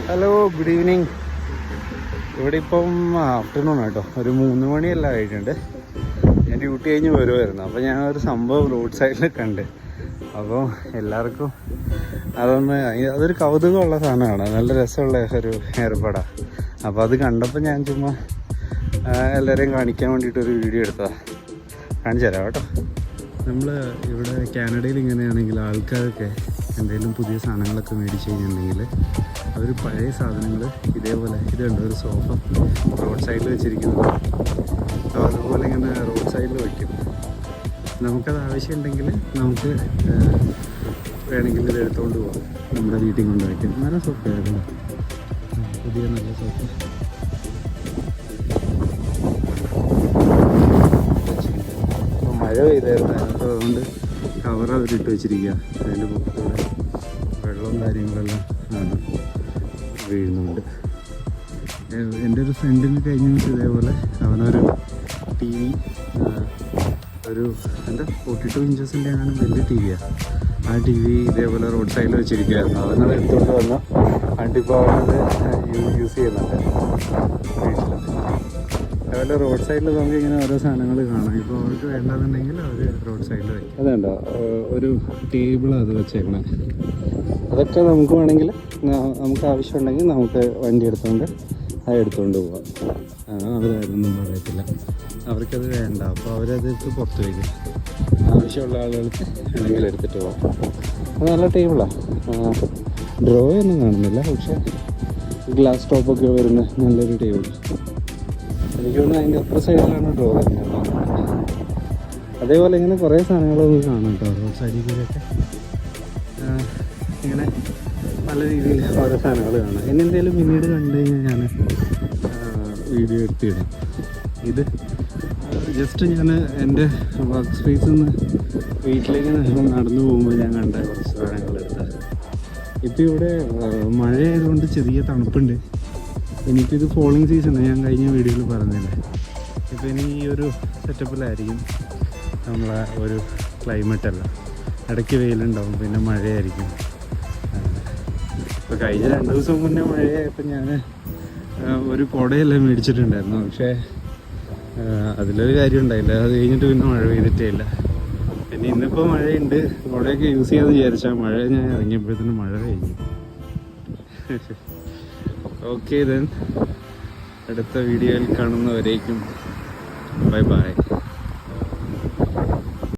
Hello, good evening. ഇവിടെ ഇപ്പം afternoon കേട്ടോ, ഒരു 3 മണിയെല്ലാം ആയിട്ടുണ്ട്. ഞാൻ ഡ്യൂട്ടി കഴിഞ്ഞ് വരുമായിരുന്നു. അപ്പോൾ ഞാൻ ഒരു സംഭവം റോഡ് സൈഡിൽ കണ്ട്. അപ്പോൾ എല്ലാവർക്കും അതൊരു കൗതുകമുള്ള സാധനമാണ്, നല്ല രസമുള്ള ഒരു ഏർപ്പാടാണ്. അപ്പോൾ അത് കണ്ടപ്പോൾ ഞാൻ ചുമ്മാ എല്ലാവരെയും കാണിക്കാൻ വേണ്ടിയിട്ടൊരു വീഡിയോ എടുത്തതാണ്. കാണിച്ചു തരാം കേട്ടോ. നമ്മൾ ഇവിടെ കാനഡയിൽ ഇങ്ങനെയാണെങ്കിൽ ആൾക്കാരൊക്കെ എന്തെങ്കിലും പുതിയ സാധനങ്ങളൊക്കെ മേടിച്ച് കഴിഞ്ഞിട്ടുണ്ടെങ്കിൽ അവർ പഴയ സാധനങ്ങൾ ഇതേപോലെ ഇതുണ്ട്, ഒരു സോഫ റോഡ് സൈഡിൽ വെച്ചിരിക്കുന്നത്. അപ്പോൾ അതുപോലെ ഇങ്ങനെ റോഡ് സൈഡിൽ വയ്ക്കും. നമുക്കത് ആവശ്യമുണ്ടെങ്കിൽ നമുക്ക് വേണമെങ്കിൽ ഇത് എടുത്തുകൊണ്ട് പോകാം, നമ്മുടെ വീട്ടിൽ കൊണ്ട് വയ്ക്കും. നല്ല സോഫയായിരുന്നു, പുതിയ നല്ല സോഫ. മഴ പെയ്തായിരുന്നു, അപ്പോൾ അതുകൊണ്ട് കവർ അവരിട്ട് വെച്ചിരിക്കുക. അതിൻ്റെ പുറത്തൂടെ വെള്ളവും കാര്യങ്ങളെല്ലാം വീഴുന്നുണ്ട്. എൻ്റെ ഒരു ഫ്രണ്ടിന് കഴിഞ്ഞ ദിവസം ഇതേപോലെ അവനൊരു ടി വി, ഒരു 42 ഇഞ്ചസിൻ്റെ അങ്ങനെ വലിയ ടി വിയാണ്. ആ ടി വി ഇതേപോലെ റോഡ് സൈഡിൽ വെച്ചിരിക്കുകയായിരുന്നു. അവനത് എടുത്തുകൊണ്ട് വന്നു. വണ്ടിപ്പോൾ അവനത് യൂസ് ചെയ്യുന്നുണ്ട് വീട്ടിൽ. അതുപോലെ റോഡ് സൈഡിൽ നമുക്ക് ഇങ്ങനെ ഓരോ സാധനങ്ങൾ കാണാം. ഇപ്പോൾ അവർക്ക് വേണ്ടെന്നുണ്ടെങ്കിൽ അവർ റോഡ് സൈഡിൽ വയ്ക്കും. അതുണ്ടോ, ഒരു ടേബിൾ അത് വെച്ചേക്കണം. അതൊക്കെ നമുക്ക് വേണമെങ്കിൽ നമുക്ക് ആവശ്യമുണ്ടെങ്കിൽ നമുക്ക് വണ്ടി എടുത്തുകൊണ്ട് അത് എടുത്തുകൊണ്ട് പോവാം. അവരതൊന്നും പറയത്തില്ല, അവർക്കത് വേണ്ട. അപ്പോൾ അവരതെടുത്ത് പുറത്ത് വയ്ക്കും. ആവശ്യമുള്ള ആളുകൾക്ക് വേണമെങ്കിൽ എടുത്തിട്ട് പോവാം. അത് നല്ല ടേബിളാണ്. ഡ്രോയൊന്നും കാണുന്നില്ല, പക്ഷേ ഗ്ലാസ് ടോപ്പൊക്കെ വരുന്ന നല്ലൊരു ടേബിൾ. എനിക്ക് തോന്നുന്നു അതിൻ്റെ അപ്പുറ സൈഡിലാണ് ഡ്രോ വരുന്നത്. അതേപോലെ ഇങ്ങനെ കുറേ സാധനങ്ങളൊന്നും കാണാം കേട്ടോ റോഡ് സൈഡിൽ കൂടെയൊക്കെ. ഇങ്ങനെ പല രീതിയിൽ ഓരോ സാധനങ്ങൾ കാണാം. എന്നെന്തെങ്കിലും പിന്നീട് കണ്ടു കഴിഞ്ഞാൽ ഞാൻ വീഡിയോ എടുത്തിടാം. ഇത് ജസ്റ്റ് ഞാൻ എൻ്റെ വർക്ക് സ്പേസിൽ നിന്ന് വീട്ടിലേക്ക് നടന്നു പോകുമ്പോൾ ഞാൻ കണ്ട കുറച്ച് സാധനങ്ങളെടുത്ത. ഇപ്പോൾ ഇവിടെ മഴ ആയതുകൊണ്ട് ചെറിയ തണുപ്പുണ്ട്. എനിക്കിത് ഫോളിങ് സീസണാണ്, ഞാൻ കഴിഞ്ഞ വീഡിയോയിൽ പറഞ്ഞില്ലേ. ഇപ്പോൾ ഇനി ഈ ഒരു സെറ്റപ്പിലായിരിക്കും നമ്മളെ ഒരു ക്ലൈമറ്റെല്ലാം. ഇടയ്ക്ക് വെയിലുണ്ടാവും, പിന്നെ മഴയായിരിക്കും. ഇപ്പോൾ കഴിഞ്ഞ 2 ദിവസം മുന്നേ മഴയായപ്പോൾ ഞാൻ ഒരു കുടയെല്ലാം മേടിച്ചിട്ടുണ്ടായിരുന്നു. പക്ഷേ അതിലൊരു കാര്യം ഉണ്ടായില്ല. അത് കഴിഞ്ഞിട്ട് പിന്നെ മഴ പെയ്തിട്ടേ ഇല്ല. പിന്നെ ഇന്നിപ്പോൾ മഴയുണ്ട്, കുടയൊക്കെ യൂസ് ചെയ്യാമെന്ന് വിചാരിച്ചാൽ മഴ ഞാൻ ഇറങ്ങിയപ്പോഴത്തേനും മഴ കഴിഞ്ഞു. ഓക്കെ ദെൻ, അടുത്ത വീഡിയോയിൽ കാണുന്നവരേക്കും ബൈ ബൈ.